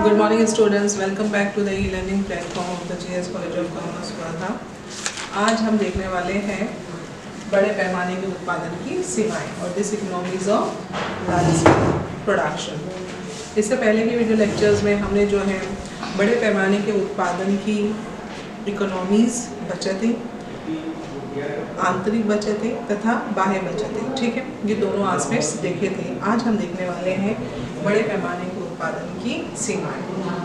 Good morning students, welcome back to the e-learning platform of the GS College of Commerce Wardha. आज हम देखने वाले हैं बड़े पैमाने के उत्पादन की सीमाएं और diseconomies of large scale production. इससे पहले के वीडियो लेक्चर्स में हमने जो है बड़े पैमाने के उत्पादन की इकोनॉमीज, बचतें, आंतरिक बचतें तथा बाह्य बचतें, ठीक है, ये दोनों एस्पेक्ट्स देखे थे। आज हम देखने वाले हैं बड़े पैमाने के उत्पादन की सीमाएं।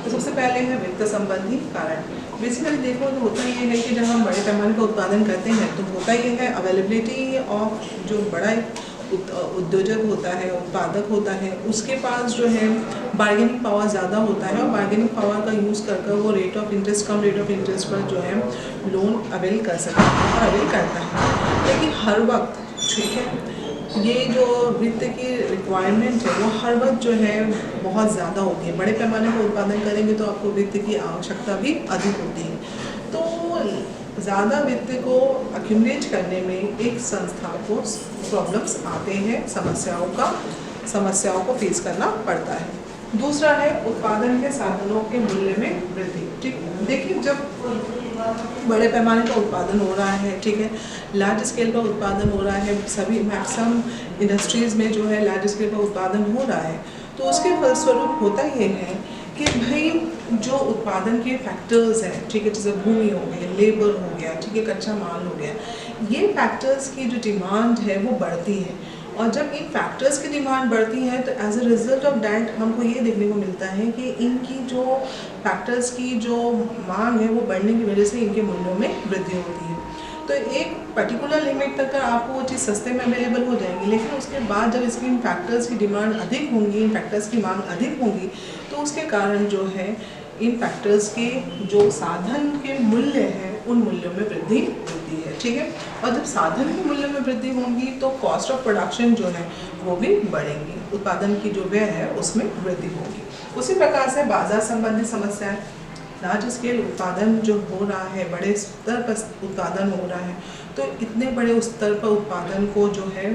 तो सबसे पहले है वित्त संबंधी कारण। बेसिकली देखो तो होता ये है कि जब हम बड़े पैमाने का उत्पादन करते हैं तो होता ये है अवेलेबिलिटी ऑफ जो बड़ा उद्योजक होता है, उत्पादक होता है, उसके पास जो है बार्गेनिंग पावर ज़्यादा होता है और बार्गेनिंग पावर का यूज़ कर वो rate of interest, come rate of interest पर जो है लोन अवेल कर सकता है और अवेल करता है। लेकिन हर वक्त, ठीक है, ये जो वित्त की रिक्वायरमेंट है वो हर वक्त जो है बहुत ज़्यादा होती है। बड़े पैमाने का उत्पादन करेंगे तो आपको वित्त की आवश्यकता भी अधिक होती है। तो ज़्यादा वित्त को अक्यूमुलेट करने में एक संस्था को प्रॉब्लम्स आते हैं, समस्याओं को फेस करना पड़ता है। दूसरा है उत्पादन के साधनों के मूल्य में वृद्धि। ठीक, देखिए जब बड़े पैमाने का उत्पादन हो रहा है, ठीक है, लार्ज स्केल पर उत्पादन हो रहा है, सभी मैक्सिमम इंडस्ट्रीज़ में जो है लार्ज स्केल पर उत्पादन हो रहा है, तो उसके फलस्वरूप होता ये है कि भाई जो उत्पादन के फैक्टर्स हैं, ठीक है, जैसे भूमि हो गई, लेबर हो गया, ठीक है, कच्चा माल हो गया, ये फैक्टर्स की जो डिमांड है वो बढ़ती है। और जब इन फैक्टर्स की डिमांड बढ़ती है तो as a result of that हमको ये देखने को मिलता है कि इनकी जो फैक्टर्स की जो मांग है वो बढ़ने की वजह से इनके मूल्यों में वृद्धि होती है। तो एक पर्टिकुलर लिमिट तक आपको वो चीज़ सस्ते में अवेलेबल हो जाएगी, लेकिन उसके बाद जब इसकी इन फैक्टर्स की डिमांड अधिक होंगी, इन फैक्टर्स की मांग अधिक होंगी, तो उसके कारण जो है इन फैक्टर्स के जो साधन के मूल्य हैं उन मूल्यों में वृद्धि होती है, ठीक है। और जब साधन के मूल्य में वृद्धि होंगी तो कॉस्ट ऑफ प्रोडक्शन जो है वो भी बढ़ेंगी, उत्पादन की जो व्यय है उसमें वृद्धि होगी। उसी प्रकार से बाजार संबंधी समस्याएं, लार्ज स्केल उत्पादन जो हो रहा है, बड़े स्तर पर उत्पादन हो रहा है, तो इतने बड़े स्तर पर उत्पादन को जो है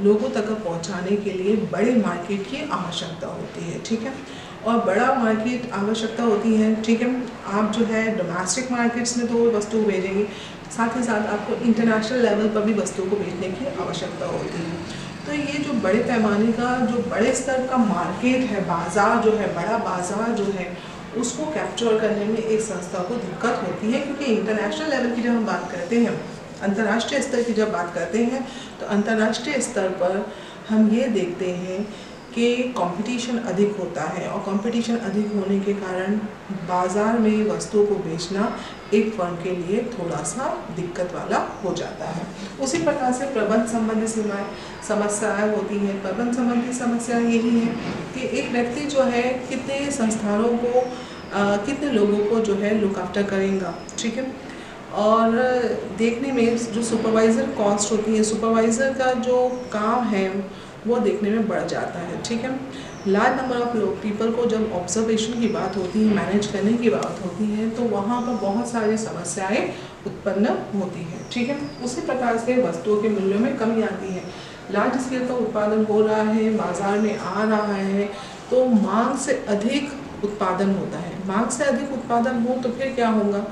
लोगों तक पहुंचाने के लिए बड़े मार्केट की आवश्यकता होती है, ठीक है। और बड़ा मार्केट आवश्यकता होती है, ठीक है। आप जो है डोमेस्टिक मार्केट्स में तो वस्तु भेजेंगे, साथ ही साथ आपको इंटरनेशनल लेवल पर भी वस्तुओं को भेजने की आवश्यकता होती है। तो ये जो बड़े पैमाने का, जो बड़े स्तर का मार्केट है, बाज़ार जो है, बड़ा बाज़ार जो है, उसको कैप्चर करने में एक संस्था को दिक्कत होती है, क्योंकि इंटरनेशनल लेवल की जब हम बात करते हैं, अंतर्राष्ट्रीय स्तर की जब बात करते हैं, तो अंतर्राष्ट्रीय स्तर पर हम ये देखते हैं कि कंपटीशन अधिक होता है और कंपटीशन अधिक होने के कारण बाज़ार में वस्तुओं को बेचना एक फर्म के लिए थोड़ा सा दिक्कत वाला हो जाता है। उसी प्रकार से प्रबंध संबंधी समस्याएं होती हैं। प्रबंध संबंधी समस्या यही है कि एक व्यक्ति जो है कितने संस्थानों को, कितने लोगों को जो है लुक आफ्टर करेगा, ठीक है। और देखने में जो सुपरवाइज़र कॉस्ट होती है, सुपरवाइज़र का जो काम है वो देखने में बढ़ जाता है, ठीक है। लार्ज नंबर ऑफ लोग, पीपल को जब ऑब्जर्वेशन की बात होती है, मैनेज करने की बात होती है, तो वहाँ पर बहुत सारी समस्याएं उत्पन्न होती हैं, ठीक है। उसी प्रकार से वस्तुओं के मूल्यों में कमी आती है। लार्ज स्केल का उत्पादन हो रहा है, बाज़ार में आ रहा है, तो मांग से अधिक उत्पादन होता है। मांग से अधिक उत्पादन हो तो फिर क्या होगा?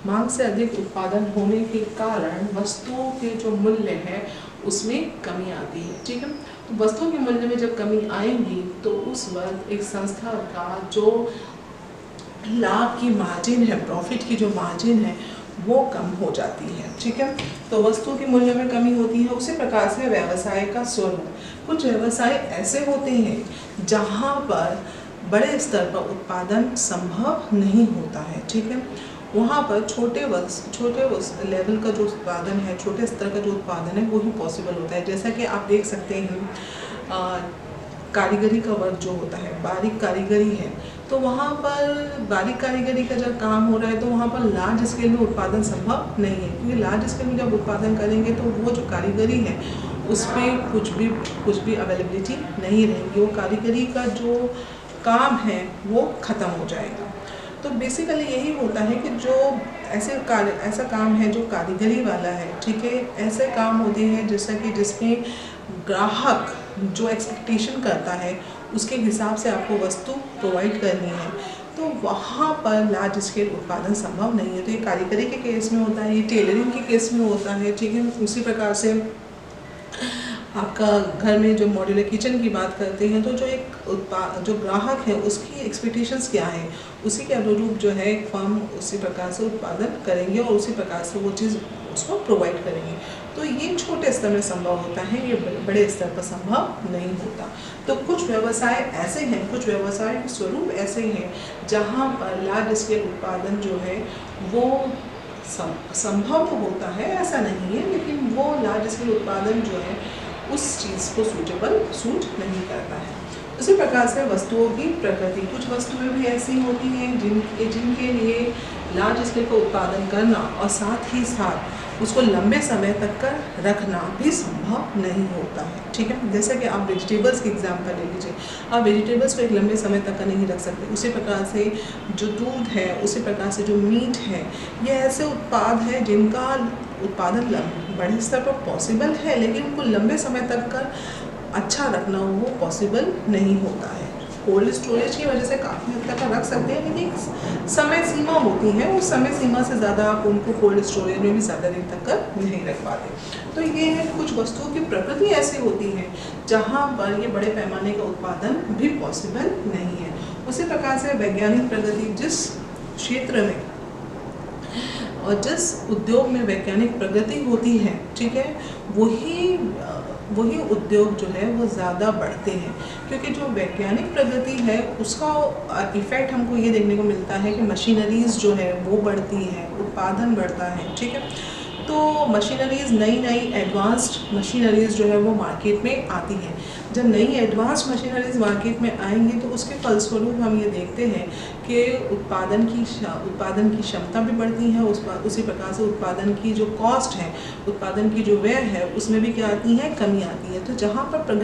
मांग से अधिक उत्पादन होने के कारण वस्तुओं के जो मूल्य है उसमें कमी आती है, ठीक है। तो वस्तुओं के मूल्य में जब कमी आएगी तो उस वक्त एक संस्था का जो लाभ की मार्जिन है, प्रॉफिट की जो मार्जिन है वो कम हो जाती है, ठीक है। तो वस्तुओं के मूल्य में कमी होती है। उसी प्रकार से व्यवसाय का स्वरूप, कुछ व्यवसाय ऐसे होते हैं जहाँ पर बड़े स्तर पर उत्पादन संभव नहीं होता है, ठीक है। वहाँ पर छोटे लेवल का जो उत्पादन है, छोटे स्तर का जो उत्पादन है वो ही पॉसिबल होता है। जैसा कि आप देख सकते हैं कारीगरी का वर्क जो होता है, बारीक कारीगरी है, तो वहाँ पर बारीक कारीगरी का जब काम हो रहा है तो वहाँ पर लार्ज स्केल में उत्पादन संभव नहीं है, क्योंकि लार्ज स्केल में जब उत्पादन करेंगे तो वो जो कारीगरी है उसमें कुछ भी अवेलेबिलिटी नहीं रहेगी, वो कारीगरी का जो काम है वो ख़त्म हो जाएगा। तो बेसिकली यही होता है कि जो ऐसा काम है जो कारीगरी वाला है, ठीक है, ऐसे काम होते हैं जैसा कि जिसमें ग्राहक जो एक्सपेक्टेशन करता है उसके हिसाब से आपको वस्तु प्रोवाइड करनी है, तो वहाँ पर लार्ज स्केल उत्पादन संभव नहीं है। तो ये कारीगरी के केस में होता है, ये टेलरिंग के केस में होता है, ठीक है। उसी प्रकार से आपका घर में जो मॉड्यूलर किचन की बात करते हैं, तो जो ग्राहक है उसकी एक्सपेक्टेशंस क्या है, उसी के अनुरूप जो है एक फर्म उसी प्रकार से उत्पादन करेंगे और उसी प्रकार से वो चीज़ उसको प्रोवाइड करेंगे। तो ये छोटे स्तर में संभव होता है, ये बड़े स्तर पर संभव नहीं होता। तो कुछ व्यवसाय ऐसे हैं, कुछ व्यवसाय के स्वरूप ऐसे हैं जहाँ पर लार्ज स्केल उत्पादन जो है वो संभव तो होता है, ऐसा नहीं है, लेकिन वो लार्ज स्केल उत्पादन जो है उस चीज़ को सूट नहीं करता है। उसी प्रकार से वस्तुओं की प्रकृति, कुछ वस्तुएं भी ऐसी होती हैं जिनके लिए लार्ज स्केल का उत्पादन करना और साथ ही साथ उसको लंबे समय तक का रखना भी संभव नहीं होता है, ठीक है। जैसे कि आप वेजिटेबल्स की एग्जांपल ले लीजिए, आप वेजिटेबल्स को एक लंबे समय तक का नहीं रख सकते। उसी प्रकार से जो दूध है, उसी प्रकार से जो मीट है, ये ऐसे उत्पाद हैं जिनका उत्पादन बड़े स्तर पर पॉसिबल है, लेकिन उनको लंबे समय तक का अच्छा रखना वो पॉसिबल नहीं होता है। कोल्ड स्टोरेज की वजह से काफ़ी हद तक रख सकते हैं, लेकिन एक समय सीमा होती है, उस समय सीमा से ज़्यादा आप उनको कोल्ड स्टोरेज में भी ज़्यादा दिन तक नहीं रख पाते। तो ये है, कुछ वस्तुओं की प्रकृति ऐसी होती है जहाँ पर ये बड़े पैमाने का उत्पादन भी पॉसिबल नहीं है। उसी प्रकार से वैज्ञानिक प्रगति, जिस क्षेत्र में और जिस उद्योग में वैज्ञानिक प्रगति होती है, ठीक है, वही उद्योग जो है वो ज़्यादा बढ़ते हैं, क्योंकि जो वैज्ञानिक प्रगति है उसका इफ़ेक्ट हमको ये देखने को मिलता है कि मशीनरीज़ जो है वो बढ़ती है, उत्पादन बढ़ता है, ठीक है। तो मशीनरीज़, नई एडवांस्ड मशीनरीज़ जो है वो मार्केट में आती हैं। जब नई एडवांस्ड मशीनरीज़ मार्केट में आएंगी तो उसके फलस्वरूप हम ये देखते हैं कि उत्पादन की क्षमता भी बढ़ती है, उसी प्रकार से उत्पादन की जो कॉस्ट है, उत्पादन की जो व्यय है, उसमें भी क्या आती है, कमी आती है। तो जहाँ पर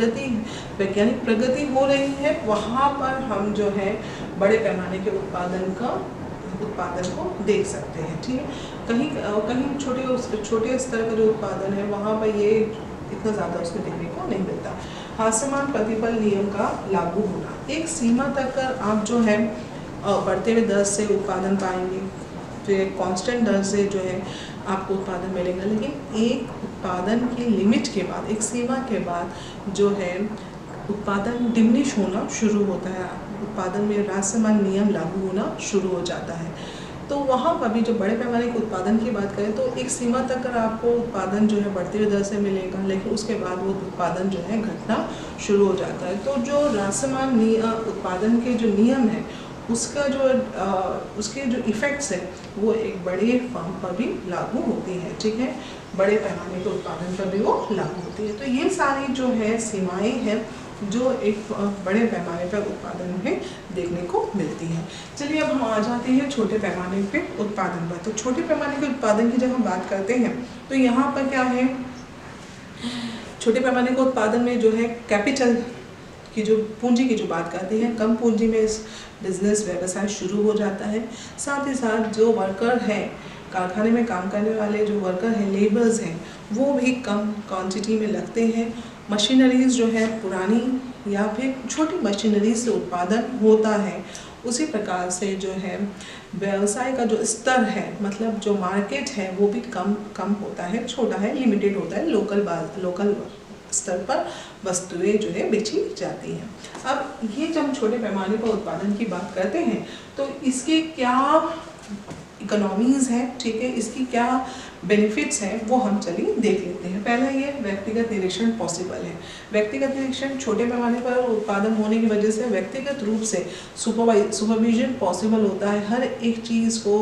वैज्ञानिक प्रगति हो रही है, वहाँ पर हम जो है बड़े पैमाने के उत्पादन को देख सकते हैं, ठीक है। कहीं छोटे स्तर का जो उत्पादन है वहाँ पर ये इतना ज़्यादा उसको देखने को नहीं मिलता। हास्यमान प्रतिफल नियम का लागू होना, एक सीमा तक आप जो है बढ़ते हुए दर से उत्पादन पाएंगे, फिर कांस्टेंट दर से जो है आपको उत्पादन मिलेगा, लेकिन एक उत्पादन की लिमिट के बाद, एक सीमा के बाद जो है उत्पादन डिमिनिश होना शुरू होता है, उत्पादन में ह्रासमान नियम लागू होना शुरू हो जाता है। तो वहाँ पर भी जो बड़े पैमाने के उत्पादन की बात करें तो एक सीमा तक आपको उत्पादन जो है बढ़ते हुए दर से मिलेगा, लेकिन उसके बाद वो उत्पादन जो है घटना शुरू हो जाता है। तो जो ह्रासमान उत्पादन के जो नियम है उसके जो इफ़ेक्ट्स है वो एक बड़े फर्म पर भी लागू होती है, ठीक है, बड़े पैमाने के उत्पादन पर भी वो लागू होती है। तो ये सारी जो है सीमाएं हैं जो एक बड़े पैमाने पर उत्पादन में देखने को मिलती है। चलिए अब हम आ जाते हैं छोटे पैमाने पे उत्पादन पर। तो छोटे पैमाने के उत्पादन की जब हम बात करते हैं तो यहाँ पर क्या है, छोटे पैमाने के उत्पादन में जो है कैपिटल की जो पूंजी की जो बात करते हैं, कम पूंजी में इस बिजनेस व्यवसाय शुरू हो जाता है। साथ ही साथ जो वर्कर हैं, कारखाने में काम करने वाले जो वर्कर हैं, लेबर्स हैं, वो भी कम क्वांटिटी में लगते हैं। मशीनरीज़ जो है पुरानी या फिर छोटी मशीनरी से उत्पादन होता है। उसी प्रकार से जो है व्यवसाय का जो स्तर है, मतलब जो मार्केट है वो भी कम होता है, छोटा है, लिमिटेड होता है, लोकल स्तर पर वस्तुएं जो है बेची जाती हैं। अब ये जब हम छोटे पैमाने पर उत्पादन की बात करते हैं तो इसके क्या इकोनॉमीज़ हैं, ठीक है, इसकी क्या बेनिफिट्स हैं वो हम चलिए देख लेते हैं। पहला ये व्यक्तिगत निरीक्षण पॉसिबल है। व्यक्तिगत निरीक्षण छोटे पैमाने पर उत्पादन होने की वजह से व्यक्तिगत रूप से सुपरविजन पॉसिबल होता है। हर एक चीज़ को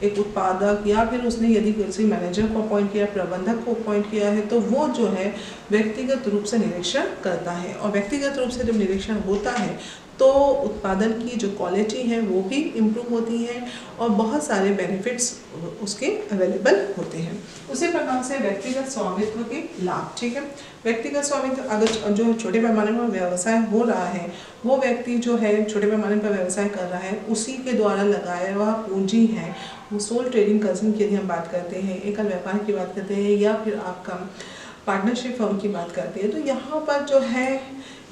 एक उत्पादक या फिर उसने यदि किसी मैनेजर को अपॉइंट किया, प्रबंधक को अपॉइंट किया है, तो वो जो है व्यक्तिगत रूप से निरीक्षण करता है। और व्यक्तिगत रूप से जब निरीक्षण होता है तो उत्पादन की जो क्वालिटी है वो भी इम्प्रूव होती है और बहुत सारे बेनिफिट्स उसके अवेलेबल होते हैं। उसी प्रकार से व्यक्तिगत स्वामित्व के लाभ, ठीक है, व्यक्तिगत स्वामित्व अगर जो छोटे पैमाने पर व्यवसाय हो रहा है, वो व्यक्ति जो है छोटे पैमाने पर व्यवसाय कर रहा है, उसी के द्वारा लगाया हुआ पूंजी है, वो सोल ट्रेडिंग कंसर्न की यदि हम बात करते हैं, एकल व्यापार की बात करते हैं या फिर आपका पार्टनरशिप फर्म की बात करते हैं, तो यहाँ पर जो है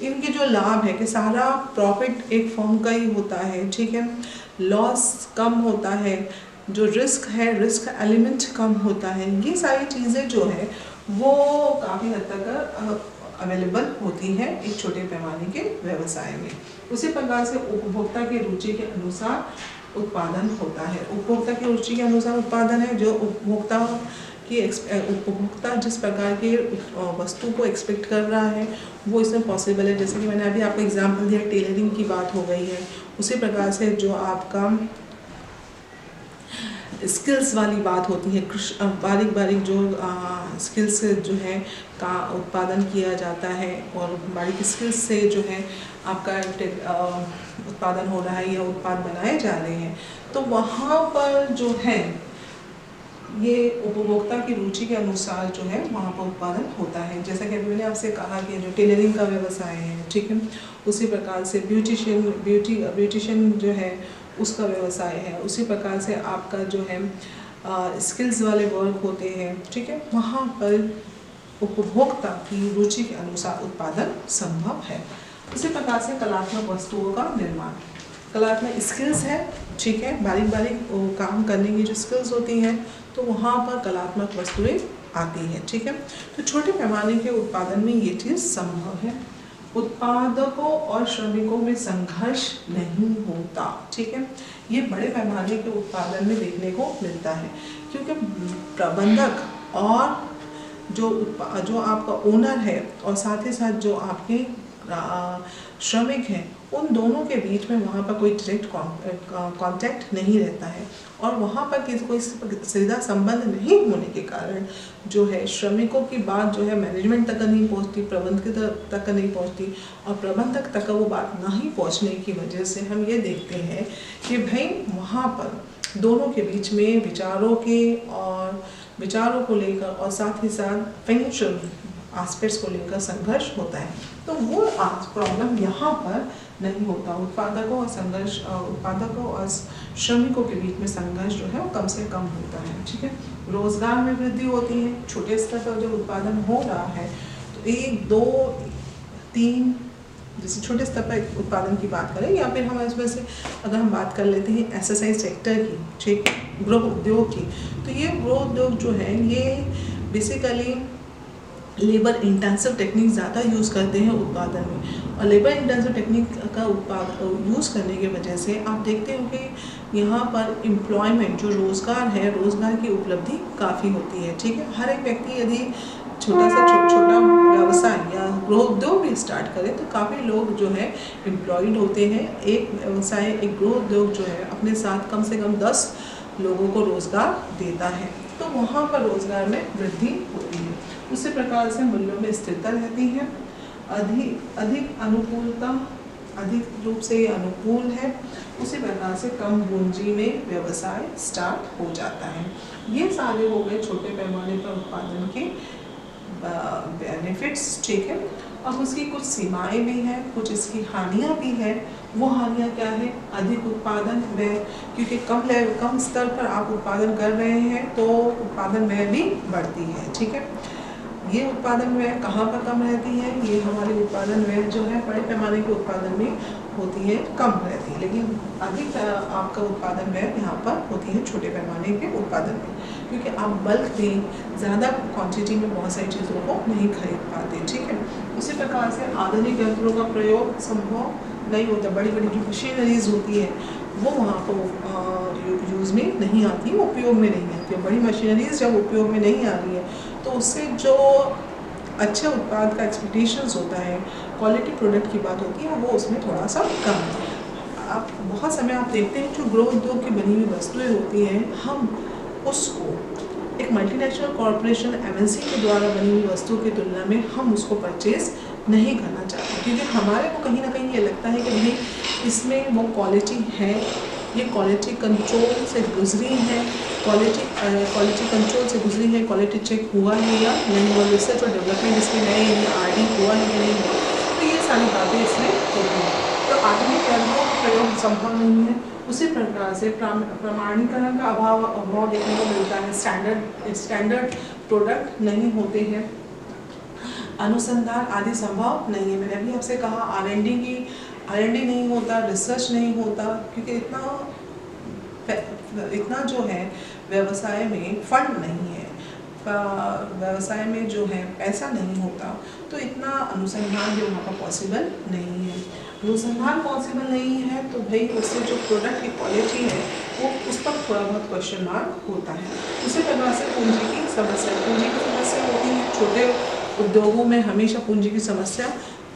इनके जो लाभ है कि सारा प्रॉफिट एक फर्म का ही होता है, ठीक है, लॉस कम होता है, जो रिस्क है रिस्क एलिमेंट कम होता है, ये सारी चीज़ें जो है वो काफ़ी हद तक अवेलेबल होती है एक छोटे पैमाने के व्यवसाय में। उसी प्रकार से उपभोक्ता की रुचि के अनुसार उत्पादन होता है। उपभोक्ता की रुचि के अनुसार उत्पादन है, जो उपभोक्ता जिस प्रकार की वस्तु को एक्सपेक्ट कर रहा है वो इसमें पॉसिबल है। जैसे कि मैंने अभी आपको एग्जांपल दिया, टेलरिंग की बात हो गई है। उसी प्रकार से जो आपका स्किल्स वाली बात होती है, बारीक बारीक जो स्किल्स जो है का उत्पादन किया जाता है और बारीक स्किल्स से जो है आपका उत्पादन हो रहा है या उत्पाद बनाए जा रहे हैं, तो वहाँ पर जो है ये उपभोक्ता की रुचि के अनुसार जो है वहाँ पर उत्पादन होता है। जैसा कि अभी मैंने आपसे कहा कि जो टेलरिंग का व्यवसाय है, ठीक है, उसी प्रकार से ब्यूटिशियन जो है उसका व्यवसाय है। उसी प्रकार से आपका जो है स्किल्स वाले वर्क होते हैं, ठीक है, वहाँ पर उपभोक्ता की रुचि के अनुसार उत्पादन संभव है। उसी प्रकार से कलात्मक वस्तुओं का निर्माण, कलात्मक स्किल्स है, ठीक है, बारीक बारीक काम करने की जो स्किल्स होती हैं तो वहाँ पर कलात्मक वस्तुएं आती हैं, ठीक है। तो छोटे पैमाने के उत्पादन में ये चीज़ संभव है। उत्पादकों और श्रमिकों में संघर्ष नहीं होता, ठीक है, ये बड़े पैमाने के उत्पादन में देखने को मिलता है, क्योंकि प्रबंधक और जो आपका ओनर है और साथ ही साथ जो आपके श्रमिक हैं, उन दोनों के बीच में वहाँ पर कोई डायरेक्ट कांटेक्ट नहीं रहता है और वहाँ पर कोई सीधा संबंध नहीं होने के कारण जो है श्रमिकों की बात जो है मैनेजमेंट तक नहीं पहुँचती, प्रबंधक तक नहीं पहुँचती और प्रबंधक तक वो बात नहीं पहुँचने की वजह से हम ये देखते हैं कि भाई वहाँ पर दोनों के बीच में विचारों को लेकर और साथ ही साथ फाइनेंशियल एस्पेक्ट्स को लेकर संघर्ष होता है। तो वो प्रॉब्लम यहाँ पर नहीं होता। उत्पादकों और श्रमिकों के बीच में संघर्ष जो है वो कम से कम होता है, ठीक है। रोजगार में वृद्धि होती है। छोटे स्तर पर जब उत्पादन हो रहा है तो 1, 2, 3 जैसे छोटे स्तर पर उत्पादन की बात करें या फिर हम इसमें से अगर हम बात कर लेते हैं एसएसआई सेक्टर की, ठीक, गृह उद्योग की, तो ये गृह उद्योग जो है ये बेसिकली लेबर इंटेंसिव टेक्निक ज़्यादा यूज़ करते हैं उत्पादन में और लेबर इंटेंसिव टेक्निक का यूज़ करने की वजह से आप देखते हो कि यहाँ पर एम्प्लॉयमेंट जो रोज़गार है, रोज़गार की उपलब्धि काफ़ी होती है, ठीक है। हर एक व्यक्ति यदि छोटा व्यवसाय या गृह उद्योग भी स्टार्ट करे तो काफ़ी लोग जो है एम्प्लॉयड होते हैं। एक व्यवसाय, एक गृह उद्योग जो है अपने साथ कम से कम 10 लोगों को रोज़गार देता है, तो वहाँ पर रोज़गार में वृद्धि होती है। उसी प्रकार से मूल्यों में स्थिरता रहती है। अधिक रूप से अनुकूल है। उसी प्रकार से कम पूंजी में व्यवसाय स्टार्ट हो जाता है। ये सारे हो गए छोटे पैमाने पर उत्पादन के बेनिफिट्स, ठीक है। अब उसकी कुछ सीमाएं भी हैं, कुछ इसकी हानियां भी हैं। वो हानियां क्या है? अधिक उत्पादन व्यय, क्योंकि कम स्तर पर आप उत्पादन कर रहे हैं तो उत्पादन व्यय भी बढ़ती है, ठीक है। ये उत्पादन व्यय कहाँ पर कम रहती है? ये हमारी उत्पादन व्यय जो है बड़े पैमाने के उत्पादन में होती है, कम रहती है, लेकिन अधिक आपका उत्पादन व्यय यहाँ पर होती है छोटे पैमाने के उत्पादन में, क्योंकि आप बल्क में ज़्यादा क्वांटिटी में बहुत सारी चीज़ों को नहीं खरीद पाते, ठीक है। उसी प्रकार से आधुनिक यंत्रों का प्रयोग संभव नहीं होता। बड़ी बड़ी जो मशीनरीज होती है वो वहाँ पर यूज़ में नहीं आती, उपयोग में नहीं आती है। बड़ी मशीनरीज जब उपयोग में नहीं आ रही है तो उससे जो अच्छे उत्पाद का एक्सपेक्टेशंस होता है, क्वालिटी प्रोडक्ट की बात होती है, वो उसमें थोड़ा सा कम है। आप बहुत समय आप देखते हैं जो गृह उद्योग की बनी हुई वस्तुएं होती हैं, हम उसको एक मल्टीनेशनल कॉरपोरेशन MNC के द्वारा बनी हुई वस्तु की तुलना में हम उसको परचेज नहीं करना चाहते, क्योंकि हमारे को कहीं ना कहीं ये लगता है कि भाई इसमें वो क्वालिटी है, ये क्वालिटी कंट्रोल से गुजरी है, क्वालिटी कंट्रोल से गुजरी है, क्वालिटी चेक हुआ है या नहीं हुआ, रिसर्च और डेवलपमेंट इसमें है या RD हुआ है या नहीं हुआ, तो ये सारी बातें इसमें होती हैं। तो आधुनिक यंत्रों का प्रयोग संभव नहीं है। उसी प्रकार से प्रमाणीकरण का अभाव देखने को मिलता है। स्टैंडर्ड प्रोडक्ट नहीं होते हैं। अनुसंधान आदि संभव नहीं है। मैंने अभी आपसे कहा R&D नहीं होता, रिसर्च नहीं होता, क्योंकि इतना जो है व्यवसाय में फंड नहीं है, व्यवसाय में जो है पैसा नहीं होता, तो इतना अनुसंधान भी वहाँ पर पॉसिबल नहीं है। अनुसंधान पॉसिबल नहीं है तो भाई उससे जो प्रोडक्ट की क्वालिटी है वो उस पर थोड़ा बहुत क्वेश्चन मार्क होता है। उसी प्रकार से पूंजी की समस्या होती है। छोटे उद्योगों में हमेशा पूंजी की समस्या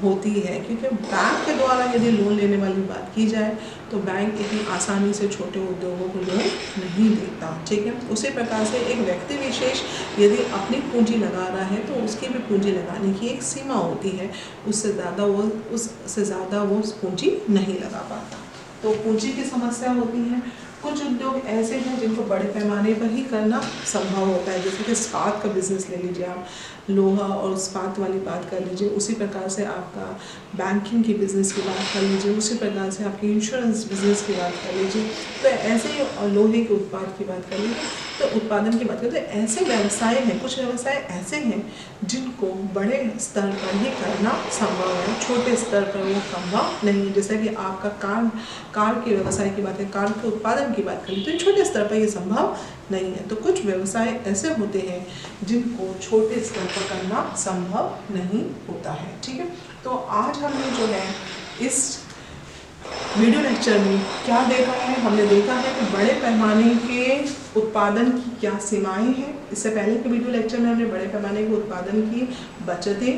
होती है, क्योंकि बैंक के द्वारा यदि लोन लेने वाली बात की जाए तो बैंक इतनी आसानी से छोटे उद्योगों को लोन नहीं देता, ठीक है। उसी प्रकार से एक व्यक्ति विशेष यदि अपनी पूंजी लगा रहा है तो उसकी भी पूंजी लगाने की एक सीमा होती है, उससे ज़्यादा वो पूंजी नहीं लगा पाता, तो पूंजी की समस्या होती है। कुछ उद्योग ऐसे हैं जिनको बड़े पैमाने पर ही करना संभव होता है, जैसे कि इस्पात का बिजनेस ले लीजिए आप, लोहा और इस्पात वाली बात कर लीजिए। उसी प्रकार से आपका बैंकिंग की बिज़नेस की बात कर लीजिए, उसी प्रकार से आपकी इंश्योरेंस बिजनेस की बात कर लीजिए। तो ऐसे ही लोहे के उत्पाद की बात कर लीजिए, तो उत्पादन की बात करें तो ऐसे व्यवसाय हैं, कुछ व्यवसाय ऐसे हैं जिनको बड़े स्तर पर ही करना संभव है, छोटे स्तर पर वो संभव नहीं है। जैसे कि आपका कार के व्यवसाय की बात है, कार के उत्पादन की बात करें तो छोटे स्तर पर ये संभव नहीं है। तो कुछ व्यवसाय ऐसे होते हैं जिनको छोटे स्तर पर करना संभव नहीं होता है, ठीक है। तो आज हमने जो है इस वीडियो लेक्चर में क्या देखा है, हमने देखा है कि बड़े पैमाने के उत्पादन की क्या सीमाएं हैं। इससे पहले के वीडियो लेक्चर में हमने बड़े पैमाने के उत्पादन की बचतें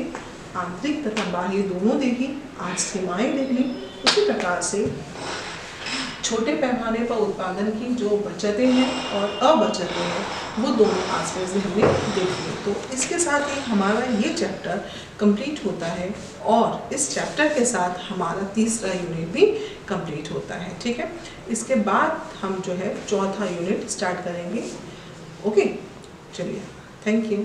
आंतरिक तथा बाह्य दोनों देखी, आज सीमाएं देख ली। उसी प्रकार से छोटे पैमाने पर उत्पादन की जो बचतें हैं और अबचतें हैं वो दोनों आस्पेक्ट्स भी हमने देख लिए। तो इसके साथ ही हमारा ये चैप्टर कंप्लीट होता है और इस चैप्टर के साथ हमारा तीसरा यूनिट भी कंप्लीट होता है, ठीक है। इसके बाद हम जो है चौथा यूनिट स्टार्ट करेंगे। ओके, चलिए, थैंक यू।